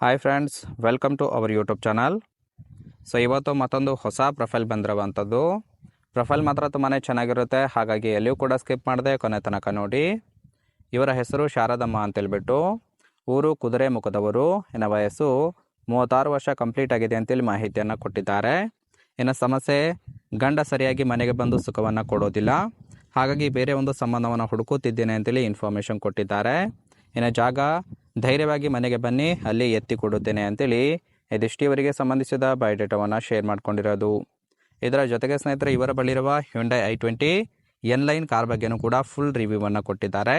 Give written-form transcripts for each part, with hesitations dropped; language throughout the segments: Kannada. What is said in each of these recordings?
Hi friends, welcome to our YouTube channel. So ಇವತ್ತು ಮತ್ತೊಂದು ಹೊಸ ಪ್ರೊಫೈಲ್ ಬಂದಿರುವಂಥದ್ದು. ಪ್ರೊಫೈಲ್ ಮಾತ್ರ ತುಂಬಾ ಚೆನ್ನಾಗಿರುತ್ತೆ, ಹಾಗಾಗಿ ಎಲ್ಲಿಯೂ ಕೂಡ ಸ್ಕಿಪ್ ಮಾಡದೆ ಕೊನೆ ತನಕ ನೋಡಿ. ಇವರ ಹೆಸರು ಶಾರದಮ್ಮ ಅಂತೇಳ್ಬಿಟ್ಟು, ಊರು ಕುದುರೆ ಮುಖದವರು, ಇನ್ನು ವಯಸ್ಸು 36 ವರ್ಷ ಕಂಪ್ಲೀಟ್ ಆಗಿದೆ ಅಂತೇಳಿ ಮಾಹಿತಿಯನ್ನು ಕೊಟ್ಟಿದ್ದಾರೆ. ಇನ್ನು ಸಮಸ್ಯೆ, ಗಂಡ ಸರಿಯಾಗಿ ಮನೆಗೆ ಬಂದು ಸುಖವನ್ನು ಕೊಡೋದಿಲ್ಲ, ಹಾಗಾಗಿ ಬೇರೆ ಒಂದು ಸಂಬಂಧವನ್ನು ಹುಡುಕುತ್ತಿದ್ದೇನೆ ಅಂತೇಳಿ ಇನ್ಫಾರ್ಮೇಷನ್ ಕೊಟ್ಟಿದ್ದಾರೆ. ಇನ್ನು ಜಾಗ, ಧೈರ್ಯವಾಗಿ ಮನೆಗೆ ಬನ್ನಿ, ಅಲ್ಲಿ ಎತ್ತಿ ಕೊಡುತ್ತೇನೆ ಅಂತೇಳಿ ಇದಿಷ್ಟು ಇವರಿಗೆ ಸಂಬಂಧಿಸಿದ ಬಯೋಡೇಟಾವನ್ನು ಶೇರ್ ಮಾಡ್ಕೊಂಡಿರೋದು. ಇದರ ಜೊತೆಗೆ ಸ್ನೇಹಿತರೆ, ಇವರ ಬಳಿರುವ ಹ್ಯುಂಡೈ i20 ಎನ್ಲೈನ್ ಕಾರ್ ಬಗ್ಗೆನೂ ಕೂಡ ಫುಲ್ ರಿವ್ಯೂವನ್ನು ಕೊಟ್ಟಿದ್ದಾರೆ.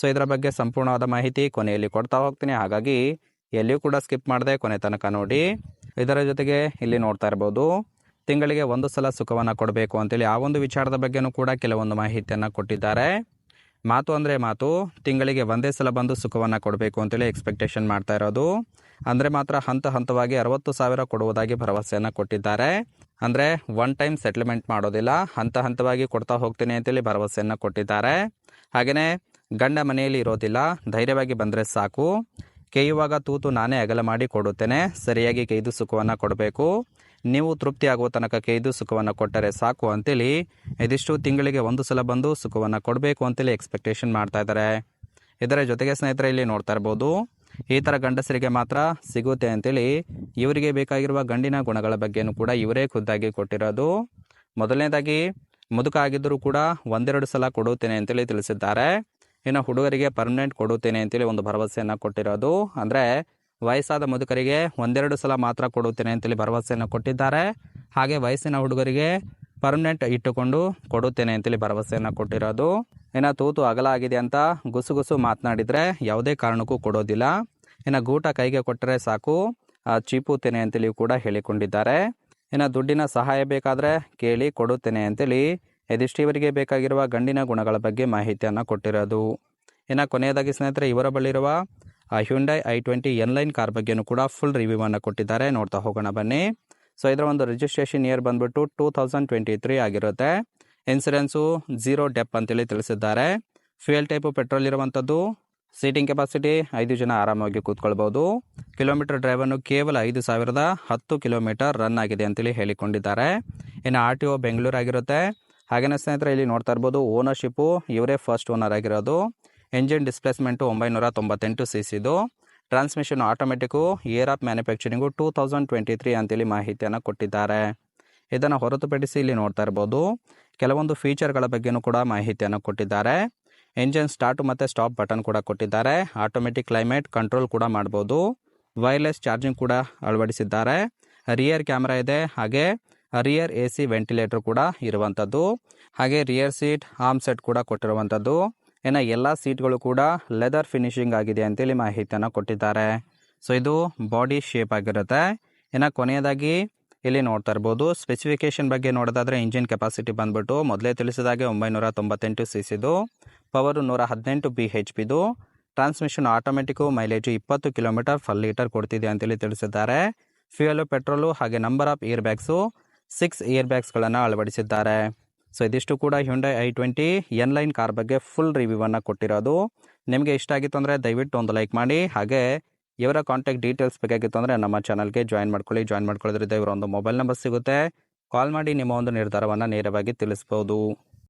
ಸೊ ಇದರ ಬಗ್ಗೆ ಸಂಪೂರ್ಣವಾದ ಮಾಹಿತಿ ಕೊನೆಯಲ್ಲಿ ಕೊಡ್ತಾ ಹೋಗ್ತೀನಿ, ಹಾಗಾಗಿ ಎಲ್ಲಿಯೂ ಕೂಡ ಸ್ಕಿಪ್ ಮಾಡದೆ ಕೊನೆ ತನಕ ನೋಡಿ. ಇದರ ಜೊತೆಗೆ ಇಲ್ಲಿ ನೋಡ್ತಾ ಇರ್ಬೋದು, ತಿಂಗಳಿಗೆ ಒಂದು ಸಲ ಸುಖವನ್ನು ಕೊಡಬೇಕು ಅಂತೇಳಿ ಆ ಒಂದು ವಿಚಾರದ ಬಗ್ಗೆನೂ ಕೂಡ ಕೆಲವೊಂದು ಮಾಹಿತಿಯನ್ನು ಕೊಟ್ಟಿದ್ದಾರೆ. ಮಾತು ಅಂದರೆ ಮಾತು, ತಿಂಗಳಿಗೆ ಒಂದೇ ಸಲ ಬಂದು ಸುಖವನ್ನು ಕೊಡಬೇಕು ಅಂತೇಳಿ ಎಕ್ಸ್ಪೆಕ್ಟೇಷನ್ ಮಾಡ್ತಾ ಇರೋದು. ಅಂದರೆ ಮಾತ್ರ ಹಂತವಾಗಿ 60,000 ಕೊಡುವುದಾಗಿ ಭರವಸೆಯನ್ನು ಕೊಟ್ಟಿದ್ದಾರೆ. ಅಂದರೆ ಒನ್ ಟೈಮ್ ಸೆಟ್ಲ್ಮೆಂಟ್ ಮಾಡೋದಿಲ್ಲ, ಹಂತವಾಗಿ ಕೊಡ್ತಾ ಹೋಗ್ತೀನಿ ಅಂತೇಳಿ ಭರವಸೆಯನ್ನು ಕೊಟ್ಟಿದ್ದಾರೆ. ಹಾಗೆಯೇ ಗಂಡ ಮನೆಯಲ್ಲಿ ಇರೋದಿಲ್ಲ, ಧೈರ್ಯವಾಗಿ ಬಂದರೆ ಸಾಕು, ಕೇಯುವಾಗ ತೂತು ನಾನೇ ಅಗಲ ಮಾಡಿ ಕೊಡುತ್ತೇನೆ, ಸರಿಯಾಗಿ ಕೇಯ್ದು ಸುಖವನ್ನು ಕೊಡಬೇಕು, ನೀವು ತೃಪ್ತಿ ಆಗುವ ತನಕ ಕೇಯ್ದು ಸುಖವನ್ನು ಕೊಟ್ಟರೆ ಸಾಕು ಅಂತೇಳಿ ಇದಿಷ್ಟು ತಿಂಗಳಿಗೆ ಒಂದು ಸಲ ಬಂದು ಸುಖವನ್ನು ಕೊಡಬೇಕು ಅಂತೇಳಿ ಎಕ್ಸ್ಪೆಕ್ಟೇಷನ್ ಮಾಡ್ತಾ ಇದ್ದಾರೆ. ಇದರ ಜೊತೆಗೆ ಸ್ನೇಹಿತರೆ, ಇಲ್ಲಿ ನೋಡ್ತಾ ಇರ್ಬೋದು, ಈ ಥರ ಗಂಡಸರಿಗೆ ಮಾತ್ರ ಸಿಗುತ್ತೆ ಅಂತೇಳಿ ಇವರಿಗೆ ಬೇಕಾಗಿರುವ ಗಂಡಿನ ಗುಣಗಳ ಬಗ್ಗೆನೂ ಕೂಡ ಇವರೇ ಖುದ್ದಾಗಿ ಕೊಟ್ಟಿರೋದು. ಮೊದಲನೇದಾಗಿ, ಮುದುಕ ಆಗಿದ್ದರೂ ಕೂಡ ಒಂದೆರಡು ಸಲ ಕೊಡುತ್ತೇನೆ ಅಂತೇಳಿ ತಿಳಿಸಿದ್ದಾರೆ. ಇನ್ನು ಹುಡುಗರಿಗೆ ಪರ್ಮನೆಂಟ್ ಕೊಡುತ್ತೇನೆ ಅಂತೇಳಿ ಒಂದು ಭರವಸೆಯನ್ನು ಕೊಟ್ಟಿರೋದು. ಅಂದರೆ ವಯಸ್ಸಾದ ಮುದುಕರಿಗೆ ಒಂದೆರಡು ಸಲ ಮಾತ್ರ ಕೊಡುತ್ತೇನೆ ಅಂತೇಳಿ ಭರವಸೆಯನ್ನು ಕೊಟ್ಟಿದ್ದಾರೆ. ಹಾಗೆ ವಯಸ್ಸಿನ ಹುಡುಗರಿಗೆ ಪರ್ಮನೆಂಟ್ ಇಟ್ಟುಕೊಂಡು ಕೊಡುತ್ತೇನೆ ಅಂತೇಳಿ ಭರವಸೆಯನ್ನು ಕೊಟ್ಟಿರೋದು. ಇನ್ನು ತೂತು ಅಗಲ ಆಗಿದೆ ಅಂತ ಗುಸುಗುಸು ಮಾತನಾಡಿದರೆ ಯಾವುದೇ ಕಾರಣಕ್ಕೂ ಕೊಡೋದಿಲ್ಲ. ಇನ್ನು ಗೂಟ ಕೈಗೆ ಕೊಟ್ಟರೆ ಸಾಕು, ಚೀಪುತ್ತೇನೆ ಅಂತೇಳಿ ಕೂಡ ಹೇಳಿಕೊಂಡಿದ್ದಾರೆ. ಇನ್ನು ದುಡ್ಡಿನ ಸಹಾಯ ಬೇಕಾದರೆ ಕೇಳಿ ಕೊಡುತ್ತೇನೆ ಅಂತೇಳಿ ಇದಿಷ್ಟು ಇವರಿಗೆ ಬೇಕಾಗಿರುವ ಗಂಡಿನ ಗುಣಗಳ ಬಗ್ಗೆ ಮಾಹಿತಿಯನ್ನು ಕೊಟ್ಟಿರೋದು. ಇನ್ನು ಕೊನೆಯದಾಗಿ ಸ್ನೇಹಿತರೆ, ಇವರ ಬಳಿರುವ ಹ್ಯುಂಡೈ i20 ಎನ್ಲೈನ್ ಕಾರ್ ಬಗ್ಗೆನೂ ಕೂಡ ಫುಲ್ ರಿವ್ಯೂವನ್ನು ಕೊಟ್ಟಿದ್ದಾರೆ. ನೋಡ್ತಾ ಹೋಗೋಣ ಬನ್ನಿ. ಸೊ ಇದರ ಒಂದು ರಿಜಿಸ್ಟ್ರೇಷನ್ ಇಯರ್ ಬಂದ್ಬಿಟ್ಟು 2023 ಆಗಿರುತ್ತೆ. ಇನ್ಸೂರೆನ್ಸು 0 ಡೆಪ್ ಅಂತೇಳಿ ತಿಳಿಸಿದ್ದಾರೆ. ಫ್ಯೂಯಲ್ ಟೈಪು ಪೆಟ್ರೋಲ್ ಇರುವಂಥದ್ದು. ಸೀಟಿಂಗ್ ಕೆಪಾಸಿಟಿ 5 ಜನ ಆರಾಮಾಗಿ ಕೂತ್ಕೊಳ್ಬೋದು. ಕಿಲೋಮೀಟರ್ ಡ್ರೈವನ್ನು ಕೇವಲ 5,010 ಕಿಲೋಮೀಟರ್ ರನ್ ಆಗಿದೆ ಅಂತೇಳಿ ಹೇಳಿಕೊಂಡಿದ್ದಾರೆ. ಇನ್ನು RTO ಬೆಂಗಳೂರು ಆಗಿರುತ್ತೆ. ಹಾಗೆಯೇ ಸ್ನೇಹಿತರೆ, ಇಲ್ಲಿ ನೋಡ್ತಾ ಇರ್ಬೋದು, ಓನರ್ಶಿಪ್ಪು ಇವರೇ ಫಸ್ಟ್ ಓನರ್ ಆಗಿರೋದು. Engine displacement 998 cc. Transmission automatic, year of manufacturing 2023 ಅಂತೇಳಿ ಮಾಹಿತಿಯನ್ನು ಕೊಟ್ಟಿದ್ದಾರೆ. ಇದನ್ನು ಹೊರತುಪಡಿಸಿ ಇಲ್ಲಿ ನೋಡ್ತಾ ಇರ್ಬೋದು, ಕೆಲವೊಂದು ಫೀಚರ್ಗಳ ಬಗ್ಗೆನೂ ಕೂಡ ಮಾಹಿತಿಯನ್ನು ಕೊಟ್ಟಿದ್ದಾರೆ. ಎಂಜಿನ್ ಸ್ಟಾರ್ಟ್ ಮತ್ತು ಸ್ಟಾಪ್ ಬಟನ್ ಕೂಡ ಕೊಟ್ಟಿದ್ದಾರೆ. ಆಟೋಮೆಟಿಕ್ ಕ್ಲೈಮೇಟ್ ಕಂಟ್ರೋಲ್ ಕೂಡ ಮಾಡ್ಬೋದು. ವೈರ್ಲೆಸ್ ಚಾರ್ಜಿಂಗ್ ಕೂಡ ಅಳವಡಿಸಿದ್ದಾರೆ. ರಿಯರ್ ಕ್ಯಾಮ್ರಾ ಇದೆ, ಹಾಗೆ ರಿಯರ್ AC ವೆಂಟಿಲೇಟರ್ ಕೂಡ ಇರುವಂಥದ್ದು. ಹಾಗೆ ರಿಯರ್ ಸೀಟ್ ಆರ್ಮ್ ಸೆಟ್ ಕೂಡ ಕೊಟ್ಟಿರುವಂಥದ್ದು. ಇನ್ನು ಎಲ್ಲ ಸೀಟ್ಗಳು ಕೂಡ ಲೆದರ್ ಫಿನಿಶಿಂಗ್ ಆಗಿದೆ ಅಂತೇಳಿ ಮಾಹಿತಿಯನ್ನು ಕೊಟ್ಟಿದ್ದಾರೆ. ಸೊ ಇದು ಬಾಡಿ ಶೇಪ್ ಆಗಿರುತ್ತೆ. ಇನ್ನು ಕೊನೆಯದಾಗಿ ಇಲ್ಲಿ ನೋಡ್ತಾ ಇರ್ಬೋದು, ಸ್ಪೆಸಿಫಿಕೇಶನ್ ಬಗ್ಗೆ ನೋಡೋದಾದರೆ ಇಂಜಿನ್ ಕೆಪಾಸಿಟಿ ಬಂದ್ಬಿಟ್ಟು ಮೊದಲೇ ತಿಳಿಸಿದಾಗೆ 998 cc, power 118 bhp, transmission automatic, mileage 20 km/ಲೀಟರ್ ಕೊಡ್ತಿದೆ ಅಂತೇಳಿ ತಿಳಿಸಿದ್ದಾರೆ. ಫ್ಯೂಯಲು ಪೆಟ್ರೋಲು, ಹಾಗೆ number of air bags 6 air ಬ್ಯಾಗ್ಸ್ಗಳನ್ನು ಅಳವಡಿಸಿದ್ದಾರೆ. ಸೊ ಇದಿಷ್ಟು ಕೂಡ ಹ್ಯುಂಡೈ i20 ಎನ್ಲೈನ್ ಕಾರ್ ಬಗ್ಗೆ ಫುಲ್ ರಿವ್ಯೂವನ್ನು ಕೊಟ್ಟಿರೋದು. ನಿಮಗೆ ಇಷ್ಟ ಆಗಿತ್ತು ಅಂದರೆ ದಯವಿಟ್ಟು ಒಂದು ಲೈಕ್ ಮಾಡಿ. ಹಾಗೆ ಇವರ ಕಾಂಟ್ಯಾಕ್ಟ್ ಡೀಟೇಲ್ಸ್ ಬೇಕಾಗಿತ್ತು ಅಂದರೆ ನಮ್ಮ ಚಾನಲ್ಗೆ ಜಾಯಿನ್ ಮಾಡ್ಕೊಳ್ಳಿ. ಜಾಯಿನ್ ಮಾಡ್ಕೊಳ್ಳೋದ್ರಿಂದ ಇವರ ಒಂದು ಮೊಬೈಲ್ ನಂಬರ್ ಸಿಗುತ್ತೆ, ಕಾಲ್ ಮಾಡಿ ನಿಮ್ಮ ಒಂದು ನಿರ್ಧಾರವನ್ನು ನೇರವಾಗಿ ತಿಳಿಸ್ಬೋದು.